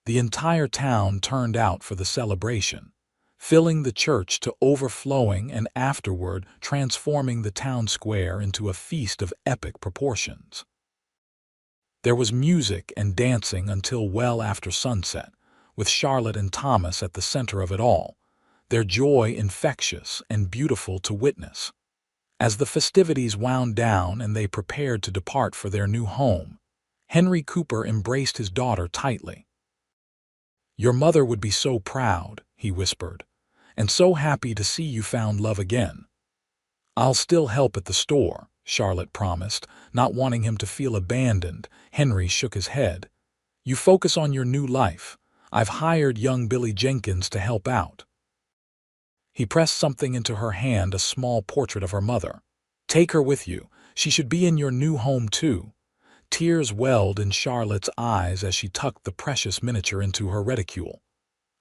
The entire town turned out for the celebration, filling the church to overflowing and afterward transforming the town square into a feast of epic proportions. There was music and dancing until well after sunset, with Charlotte and Thomas at the center of it all, their joy infectious and beautiful to witness. As the festivities wound down and they prepared to depart for their new home, Henry Cooper embraced his daughter tightly. "Your mother would be so proud," he whispered, "and so happy to see you found love again." "I'll still help at the store," Charlotte promised, not wanting him to feel abandoned. Henry shook his head. "You focus on your new life. I've hired young Billy Jenkins to help out." He pressed something into her hand, a small portrait of her mother. "Take her with you. She should be in your new home too." Tears welled in Charlotte's eyes as she tucked the precious miniature into her reticule.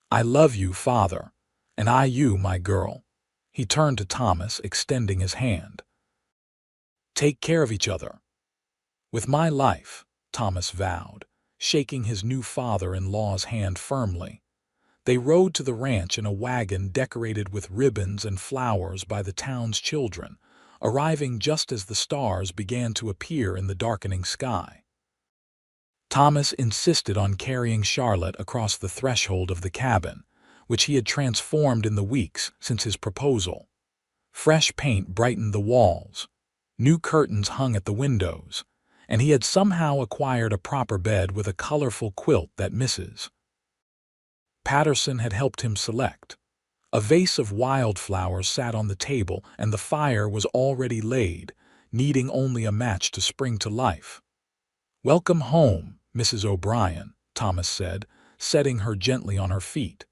"I love you, Father, and I you, my girl." He turned to Thomas, extending his hand. "Take care of each other." "With my life," Thomas vowed, shaking his new father-in-law's hand firmly. They rode to the ranch in a wagon decorated with ribbons and flowers by the town's children, arriving just as the stars began to appear in the darkening sky. Thomas insisted on carrying Charlotte across the threshold of the cabin, which he had transformed in the weeks since his proposal. Fresh paint brightened the walls, new curtains hung at the windows, and he had somehow acquired a proper bed with a colorful quilt that Mrs. Patterson had helped him select. A vase of wildflowers sat on the table, and the fire was already laid, needing only a match to spring to life. "Welcome home, Mrs. O'Brien," Thomas said, setting her gently on her feet.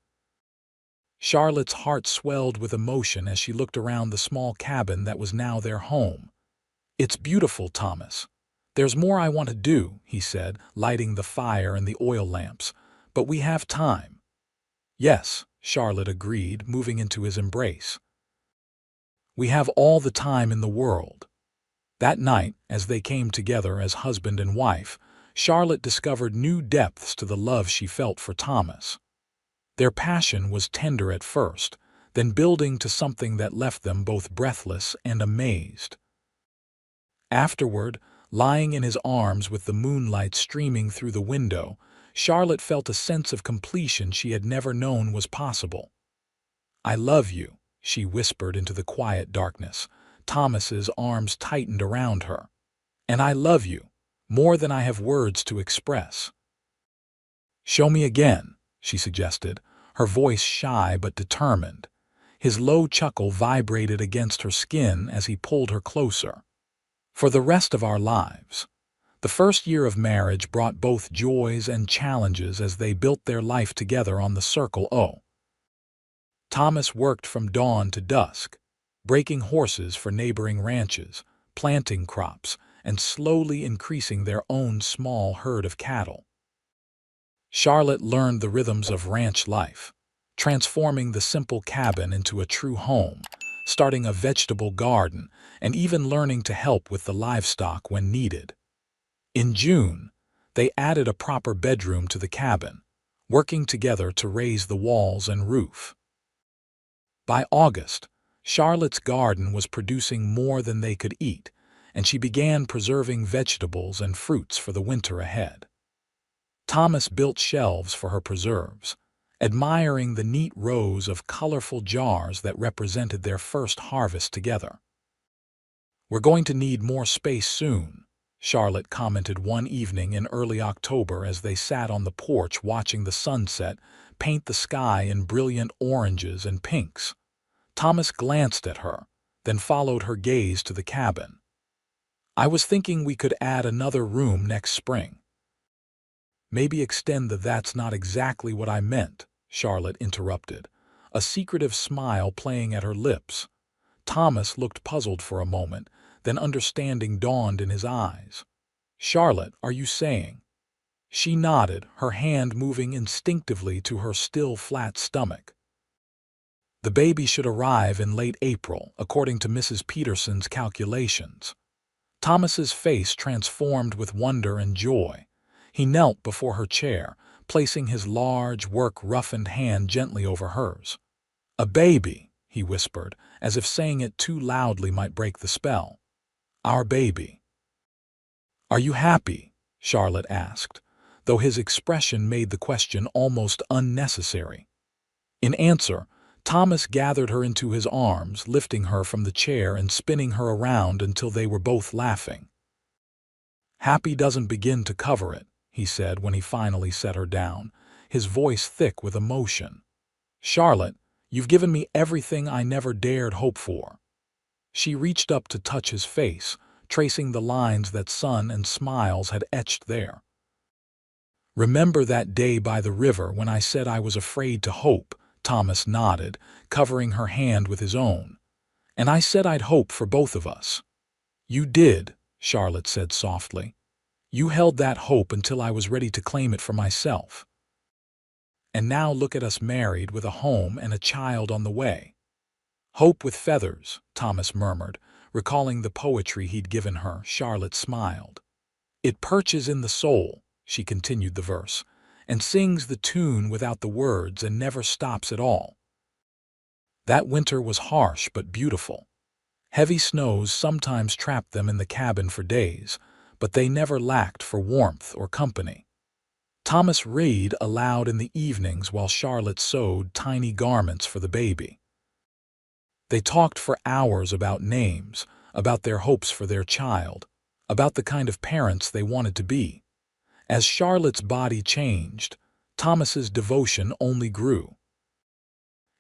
Charlotte's heart swelled with emotion as she looked around the small cabin that was now their home. "It's beautiful, Thomas. There's more I want to do," he said, lighting the fire and the oil lamps, "but we have time." "Yes," Charlotte agreed, moving into his embrace. "We have all the time in the world." That night, as they came together as husband and wife, Charlotte discovered new depths to the love she felt for Thomas. Their passion was tender at first, then building to something that left them both breathless and amazed. Afterward, lying in his arms with the moonlight streaming through the window, Charlotte felt a sense of completion she had never known was possible. "I love you," she whispered into the quiet darkness. Thomas's arms tightened around her. "And I love you, more than I have words to express." "Show me again," she suggested, her voice shy but determined. His low chuckle vibrated against her skin as he pulled her closer. For the rest of our lives. The first year of marriage brought both joys and challenges as they built their life together on the Circle O. Thomas worked from dawn to dusk, breaking horses for neighboring ranches, planting crops, and slowly increasing their own small herd of cattle. Charlotte learned the rhythms of ranch life, transforming the simple cabin into a true home, starting a vegetable garden, and even learning to help with the livestock when needed. In June, they added a proper bedroom to the cabin, working together to raise the walls and roof. By August, Charlotte's garden was producing more than they could eat, and she began preserving vegetables and fruits for the winter ahead. Thomas built shelves for her preserves, admiring the neat rows of colorful jars that represented their first harvest together. "We're going to need more space soon," Charlotte commented one evening in early October as they sat on the porch watching the sunset paint the sky in brilliant oranges and pinks. Thomas glanced at her, then followed her gaze to the cabin. "I was thinking we could add another room next spring." "Maybe extend the 'that's not exactly what I meant,'" Charlotte interrupted, a secretive smile playing at her lips. Thomas looked puzzled for a moment, then understanding dawned in his eyes. "Charlotte, are you saying?" She nodded, her hand moving instinctively to her still flat stomach. "The baby should arrive in late April, according to Mrs. Peterson's calculations." Thomas's face transformed with wonder and joy. He knelt before her chair, placing his large, work-roughened hand gently over hers. "A baby," he whispered, as if saying it too loudly might break the spell. "Our baby." "Are you happy?" Charlotte asked, though his expression made the question almost unnecessary. In answer, Thomas gathered her into his arms, lifting her from the chair and spinning her around until they were both laughing. "Happy doesn't begin to cover it," he said when he finally set her down, his voice thick with emotion. "Charlotte, you've given me everything I never dared hope for." She reached up to touch his face, tracing the lines that sun and smiles had etched there. "Remember that day by the river when I said I was afraid to hope?" Thomas nodded, covering her hand with his own. "And I said I'd hope for both of us." "You did," Charlotte said softly. "You held that hope until I was ready to claim it for myself. And now look at us married with a home and a child on the way." "Hope with feathers," Thomas murmured, recalling the poetry he'd given her. Charlotte smiled. "It perches in the soul," she continued the verse, "and sings the tune without the words and never stops at all." That winter was harsh but beautiful. Heavy snows sometimes trapped them in the cabin for days, but they never lacked for warmth or company. Thomas read aloud in the evenings while Charlotte sewed tiny garments for the baby. They talked for hours about names, about their hopes for their child, about the kind of parents they wanted to be. As Charlotte's body changed, Thomas's devotion only grew.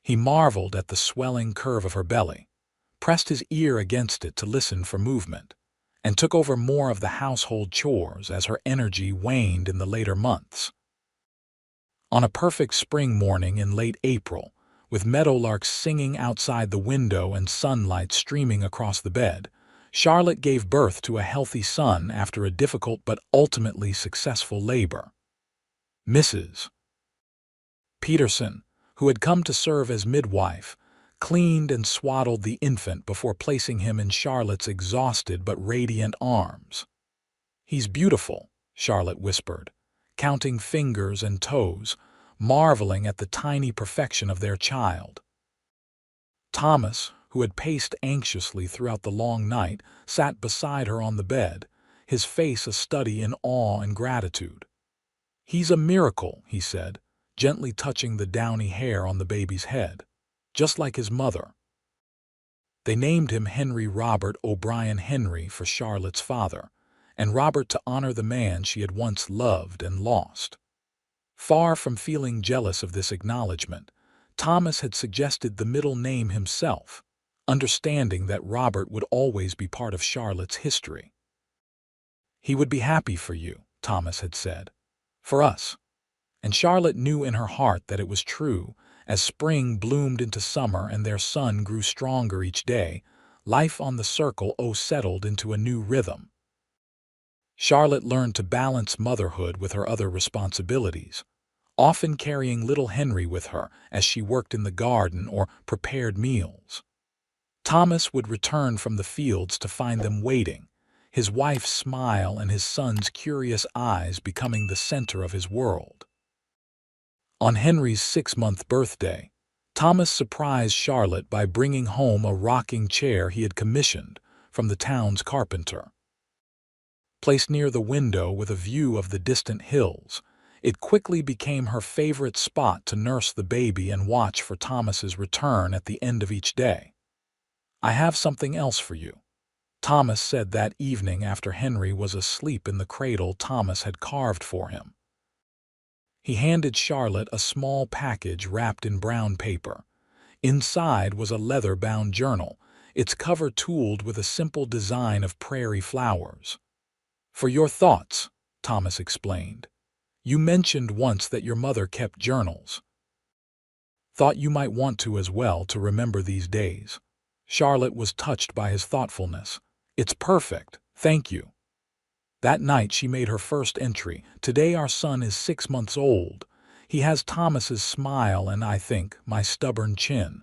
He marveled at the swelling curve of her belly, pressed his ear against it to listen for movement, and took over more of the household chores as her energy waned in the later months. On a perfect spring morning in late April, with meadowlarks singing outside the window and sunlight streaming across the bed, Charlotte gave birth to a healthy son after a difficult but ultimately successful labor. Mrs. Peterson, who had come to serve as midwife, cleaned and swaddled the infant before placing him in Charlotte's exhausted but radiant arms. "He's beautiful," Charlotte whispered, counting fingers and toes, marveling at the tiny perfection of their child. Thomas, who had paced anxiously throughout the long night, sat beside her on the bed, his face a study in awe and gratitude. "He's a miracle," he said, gently touching the downy hair on the baby's head, "just like his mother." They named him Henry Robert O'Brien Henry for Charlotte's father, and Robert to honor the man she had once loved and lost. Far from feeling jealous of this acknowledgement, Thomas had suggested the middle name himself, understanding that Robert would always be part of Charlotte's history. "He would be happy for you," Thomas had said. "For us." And Charlotte knew in her heart that it was true. As spring bloomed into summer and their son grew stronger each day, life on the Circle O settled into a new rhythm. Charlotte learned to balance motherhood with her other responsibilities, often carrying little Henry with her as she worked in the garden or prepared meals. Thomas would return from the fields to find them waiting, his wife's smile and his son's curious eyes becoming the center of his world. On Henry's 6-month birthday, Thomas surprised Charlotte by bringing home a rocking chair he had commissioned from the town's carpenter. Placed near the window with a view of the distant hills, it quickly became her favorite spot to nurse the baby and watch for Thomas's return at the end of each day. "I have something else for you," Thomas said that evening after Henry was asleep in the cradle Thomas had carved for him. He handed Charlotte a small package wrapped in brown paper. Inside was a leather-bound journal, its cover tooled with a simple design of prairie flowers. "For your thoughts," Thomas explained. "You mentioned once that your mother kept journals. Thought you might want to as well to remember these days." Charlotte was touched by his thoughtfulness. "It's perfect, thank you." That night she made her first entry. "Today our son is 6 months old. He has Thomas's smile and, I think, my stubborn chin.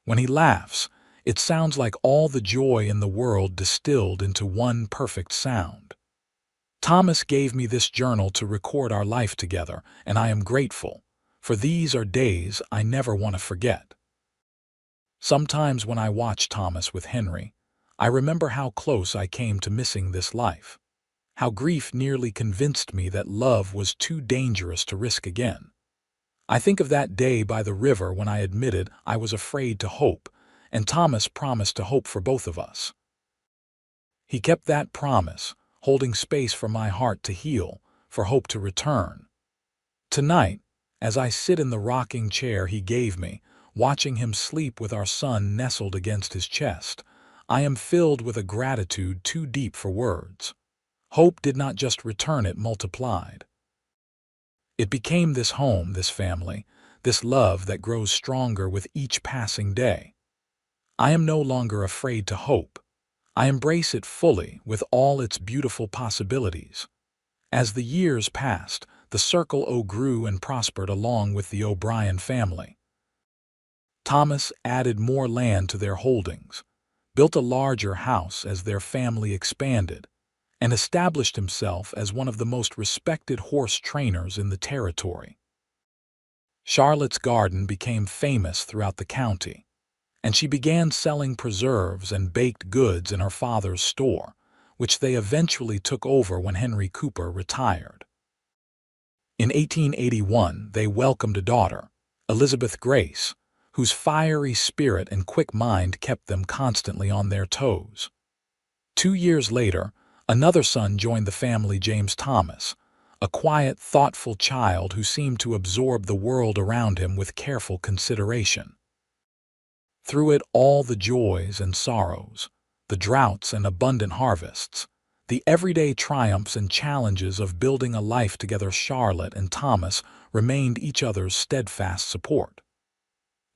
When he laughs, it sounds like all the joy in the world distilled into one perfect sound. Thomas gave me this journal to record our life together, and I am grateful, for these are days I never want to forget." Sometimes when I watch Thomas with Henry, I remember how close I came to missing this life, how grief nearly convinced me that love was too dangerous to risk again. I think of that day by the river when I admitted I was afraid to hope, and Thomas promised to hope for both of us. He kept that promise, holding space for my heart to heal, for hope to return. Tonight, as I sit in the rocking chair he gave me, watching him sleep with our son nestled against his chest, I am filled with a gratitude too deep for words. Hope did not just return, it multiplied. It became this home, this family, this love that grows stronger with each passing day. I am no longer afraid to hope. I embrace it fully with all its beautiful possibilities. As the years passed, the Circle O grew and prospered along with the O'Brien family. Thomas added more land to their holdings, built a larger house as their family expanded, and established himself as one of the most respected horse trainers in the territory. Charlotte's garden became famous throughout the county, and she began selling preserves and baked goods in her father's store, which they eventually took over when Henry Cooper retired. In 1881, they welcomed a daughter, Elizabeth Grace, whose fiery spirit and quick mind kept them constantly on their toes. 2 years later, another son joined the family, James Thomas, a quiet, thoughtful child who seemed to absorb the world around him with careful consideration. Through it all, the joys and sorrows, the droughts and abundant harvests, the everyday triumphs and challenges of building a life together, Charlotte and Thomas remained each other's steadfast support.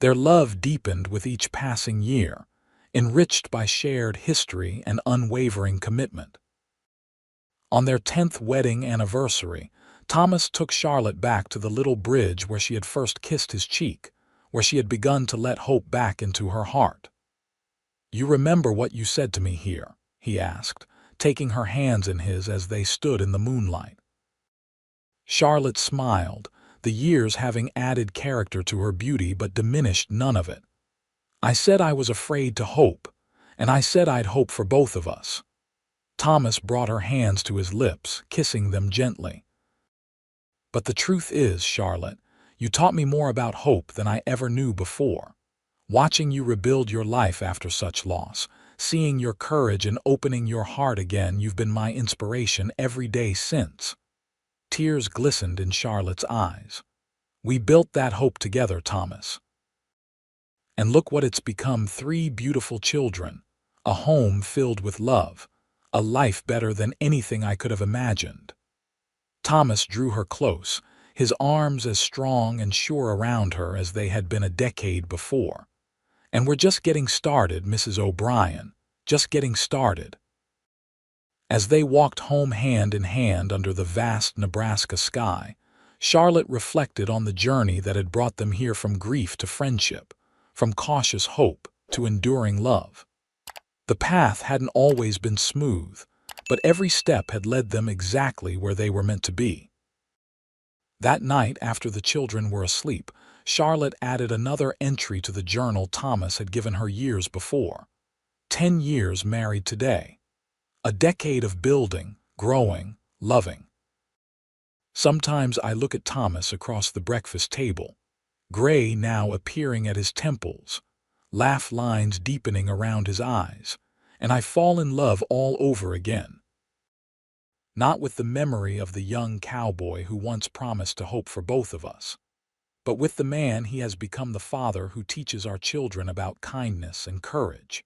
Their love deepened with each passing year, enriched by shared history and unwavering commitment. On their 10th wedding anniversary, Thomas took Charlotte back to the little bridge where she had first kissed his cheek, where she had begun to let hope back into her heart. "You remember what you said to me here?" he asked, taking her hands in his as they stood in the moonlight. Charlotte smiled, the years having added character to her beauty but diminished none of it. "I said I was afraid to hope, and I said I'd hope for both of us." Thomas brought her hands to his lips, kissing them gently. "But the truth is, Charlotte, you taught me more about hope than I ever knew before. Watching you rebuild your life after such loss, seeing your courage and opening your heart again, you've been my inspiration every day since." Tears glistened in Charlotte's eyes. "We built that hope together, Thomas." And look what it's become: 3 beautiful children, a home filled with love, a life better than anything I could have imagined. Thomas drew her close, his arms as strong and sure around her as they had been a decade before. And we're just getting started, Mrs. O'Brien, just getting started. As they walked home hand in hand under the vast Nebraska sky, Charlotte reflected on the journey that had brought them here, from grief to friendship, from cautious hope to enduring love. The path hadn't always been smooth, but every step had led them exactly where they were meant to be. That night, after the children were asleep, Charlotte added another entry to the journal Thomas had given her years before. 10 years married today. A decade of building, growing, loving. Sometimes I look at Thomas across the breakfast table, gray now appearing at his temples, laugh lines deepening around his eyes, and I fall in love all over again. Not with the memory of the young cowboy who once promised to hope for both of us, but with the man he has become: the father who teaches our children about kindness and courage,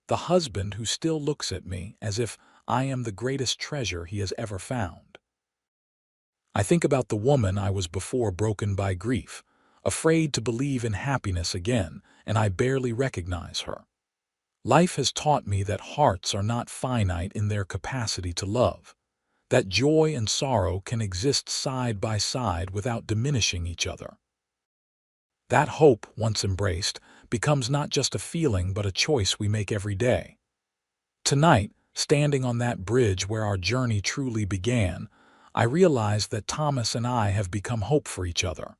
the husband who still looks at me as if I am the greatest treasure he has ever found. I think about the woman I was before, broken by grief, afraid to believe in happiness again, and I barely recognize her. Life has taught me that hearts are not finite in their capacity to love, that joy and sorrow can exist side by side without diminishing each other. That hope, once embraced, becomes not just a feeling but a choice we make every day. Tonight, standing on that bridge where our journey truly began, I realize that Thomas and I have become hope for each other.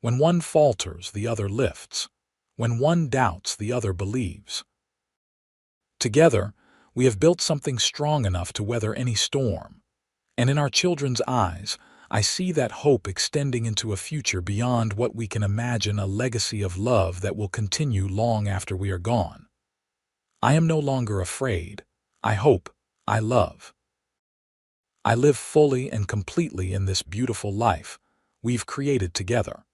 When one falters, the other lifts. When one doubts, the other believes. Together, we have built something strong enough to weather any storm. And in our children's eyes, I see that hope extending into a future beyond what we can imagine, a legacy of love that will continue long after we are gone. I am no longer afraid. I hope. I love. I live fully and completely in this beautiful life we've created together.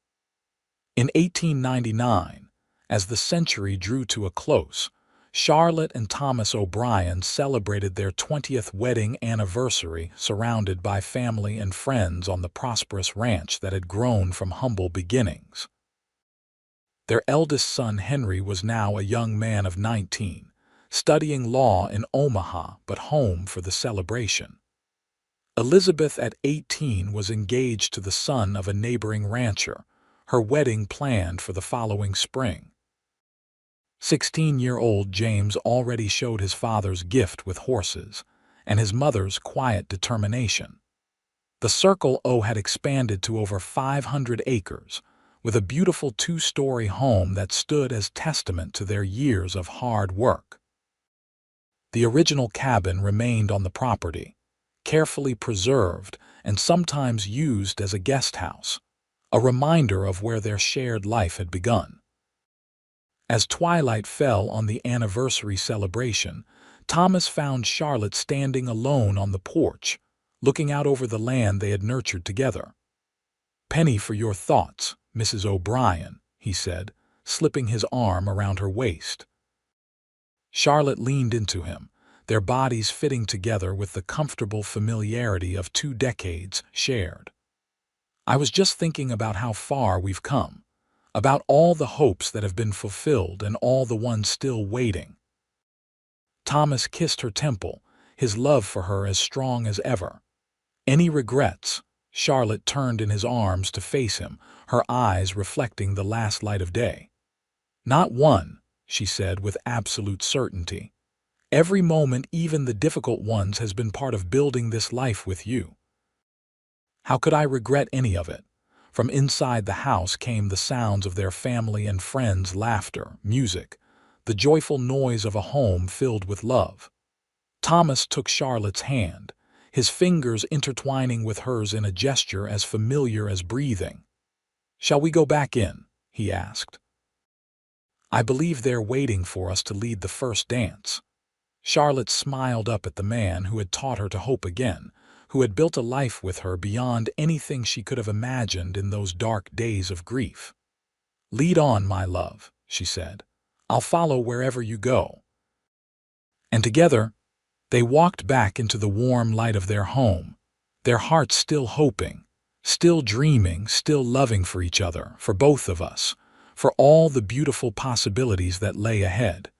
In 1899, as the century drew to a close, Charlotte and Thomas O'Brien celebrated their 20th wedding anniversary, surrounded by family and friends on the prosperous ranch that had grown from humble beginnings. Their eldest son, Henry, was now a young man of 19, studying law in Omaha but home for the celebration. Elizabeth, at 18, was engaged to the son of a neighboring rancher, her wedding planned for the following spring. 16-year-old James already showed his father's gift with horses and his mother's quiet determination. The Circle O had expanded to over 500 acres, with a beautiful 2-story home that stood as testament to their years of hard work. The original cabin remained on the property, carefully preserved and sometimes used as a guest house, a reminder of where their shared life had begun. As twilight fell on the anniversary celebration, Thomas found Charlotte standing alone on the porch, looking out over the land they had nurtured together. "Penny for your thoughts, Mrs. O'Brien," he said, slipping his arm around her waist. Charlotte leaned into him, their bodies fitting together with the comfortable familiarity of 2 decades shared. "I was just thinking about how far we've come, about all the hopes that have been fulfilled and all the ones still waiting." Thomas kissed her temple, his love for her as strong as ever. "Any regrets?" Charlotte turned in his arms to face him, her eyes reflecting the last light of day. "Not one," she said with absolute certainty. "Every moment, even the difficult ones, has been part of building this life with you." How could I regret any of it? From inside the house came the sounds of their family and friends' laughter, music, the joyful noise of a home filled with love. Thomas took Charlotte's hand, his fingers intertwining with hers in a gesture as familiar as breathing. "Shall we go back in?" he asked. "I believe they're waiting for us to lead the first dance." Charlotte smiled up at the man who had taught her to hope again, who had built a life with her beyond anything she could have imagined in those dark days of grief. "Lead on, my love," she said. I'll follow wherever you go." And together, they walked back into the warm light of their home, their hearts still hoping, still dreaming, still loving for each other, for both of us, for all the beautiful possibilities that lay ahead.